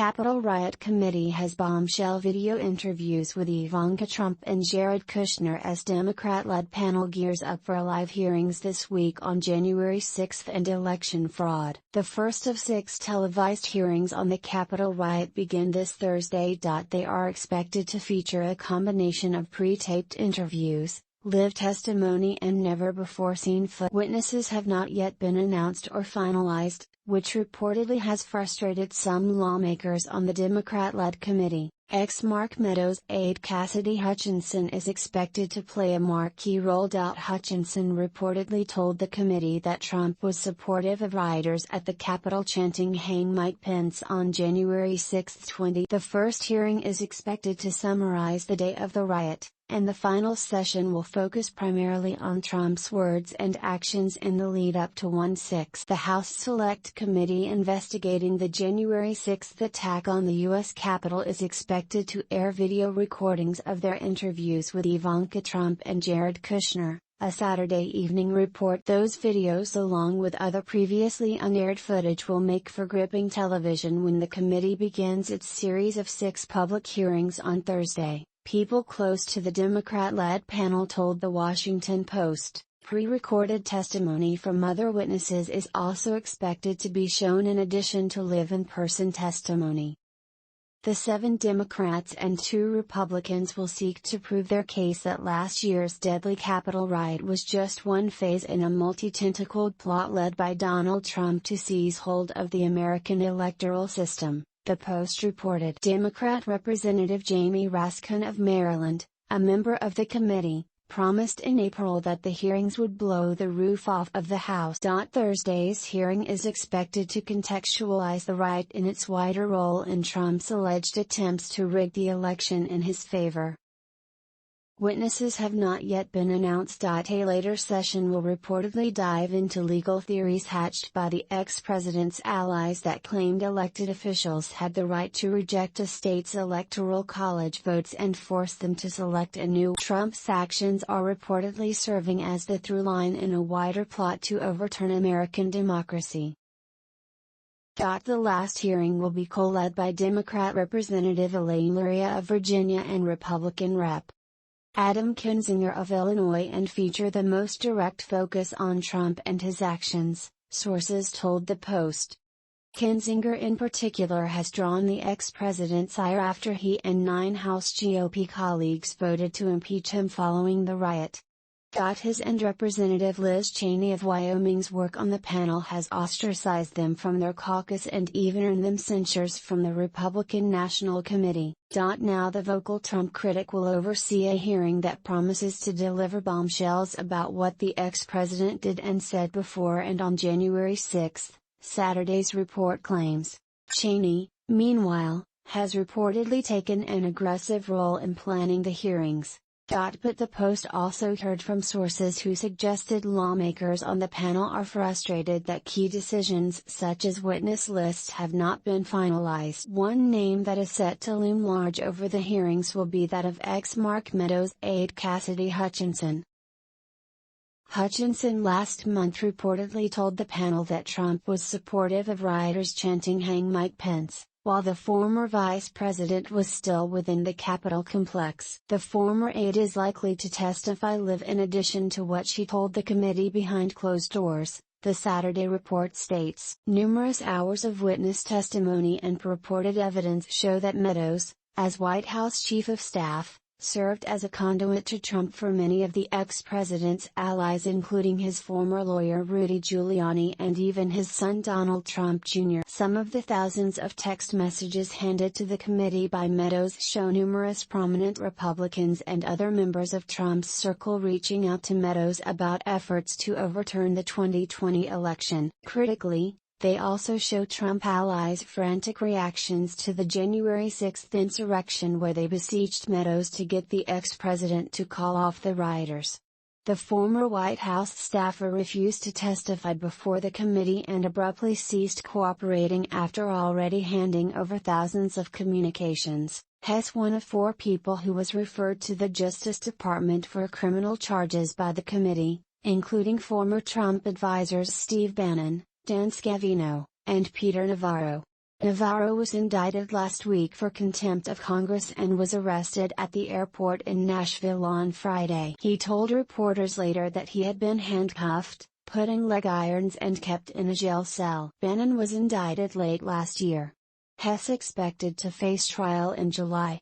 Capitol Riot Committee has bombshell video interviews with Ivanka Trump and Jared Kushner as Democrat-led panel gears up for live hearings this week on January 6 and election fraud. The first of 6 televised hearings on the Capitol riot begin this Thursday. They are expected to feature a combination of pre-taped interviews, live testimony and never-before-seen footage. Witnesses have not yet been announced or finalized, which reportedly has frustrated some lawmakers on the Democrat-led committee. Ex-Mark Meadows aide Cassidy Hutchinson is expected to play a marquee role. Hutchinson reportedly told the committee that Trump was supportive of rioters at the Capitol chanting "Hang Mike Pence" on January 6, 2020. The first hearing is expected to summarize the day of the riot, and the final session will focus primarily on Trump's words and actions in the lead-up to 1/6. The House Select Committee investigating the January 6 attack on the U.S. Capitol is expected to air video recordings of their interviews with Ivanka Trump and Jared Kushner, a Saturday evening report. Those videos, along with other previously unaired footage, will make for gripping television when the committee begins its series of 6 public hearings on Thursday. People close to the Democrat-led panel told The Washington Post. Pre-recorded testimony from other witnesses is also expected to be shown in addition to live in-person testimony. The 7 Democrats and 2 Republicans will seek to prove their case that last year's deadly Capitol riot was just one phase in a multi-tentacled plot led by Donald Trump to seize hold of the American electoral system, the Post reported. Democrat Representative Jamie Raskin of Maryland, a member of the committee, promised in April that the hearings would blow the roof off of the House. Thursday's hearing is expected to contextualize the riot in its wider role in Trump's alleged attempts to rig the election in his favor. Witnesses have not yet been announced. A later session will reportedly dive into legal theories hatched by the ex-president's allies that claimed elected officials had the right to reject a state's electoral college votes and force them to select anew. Trump's actions are reportedly serving as the through line in a wider plot to overturn American democracy. The last hearing will be co-led by Democrat Representative Elaine Luria of Virginia and Republican Rep. Adam Kinzinger of Illinois and feature the most direct focus on Trump and his actions, sources told the Post. Kinzinger in particular has drawn the ex-president's ire after he and 9 House GOP colleagues voted to impeach him following the riot. His and Representative Liz Cheney of Wyoming's work on the panel has ostracized them from their caucus and even earned them censures from the Republican National Committee. Now the vocal Trump critic will oversee a hearing that promises to deliver bombshells about what the ex-president did and said before and on January 6, Saturday's report claims. Cheney, meanwhile, has reportedly taken an aggressive role in planning the hearings. But the Post also heard from sources who suggested lawmakers on the panel are frustrated that key decisions such as witness lists have not been finalized. One name that is set to loom large over the hearings will be that of ex-Mark Meadows aide Cassidy Hutchinson. Hutchinson last month reportedly told the panel that Trump was supportive of rioters chanting "Hang Mike Pence," while the former vice president was still within the Capitol complex. The former aide is likely to testify live in addition to what she told the committee behind closed doors, the Saturday report states. Numerous hours of witness testimony and purported evidence show that Meadows, as White House Chief of Staff, served as a conduit to Trump for many of the ex-president's allies, including his former lawyer Rudy Giuliani and even his son Donald Trump Jr. Some of the thousands of text messages handed to the committee by Meadows show numerous prominent Republicans and other members of Trump's circle reaching out to Meadows about efforts to overturn the 2020 election. Critically, they also show Trump allies' frantic reactions to the January 6 insurrection, where they besieged Meadows to get the ex-president to call off the rioters. The former White House staffer refused to testify before the committee and abruptly ceased cooperating after already handing over thousands of communications. Hess, one of 4 people who was referred to the Justice Department for criminal charges by the committee, including former Trump advisors Steve Bannon, Dan Scavino, and Peter Navarro. Navarro was indicted last week for contempt of Congress and was arrested at the airport in Nashville on Friday. He told reporters later that he had been handcuffed, put in leg irons and kept in a jail cell. Bannon was indicted late last year. Hess expected to face trial in July.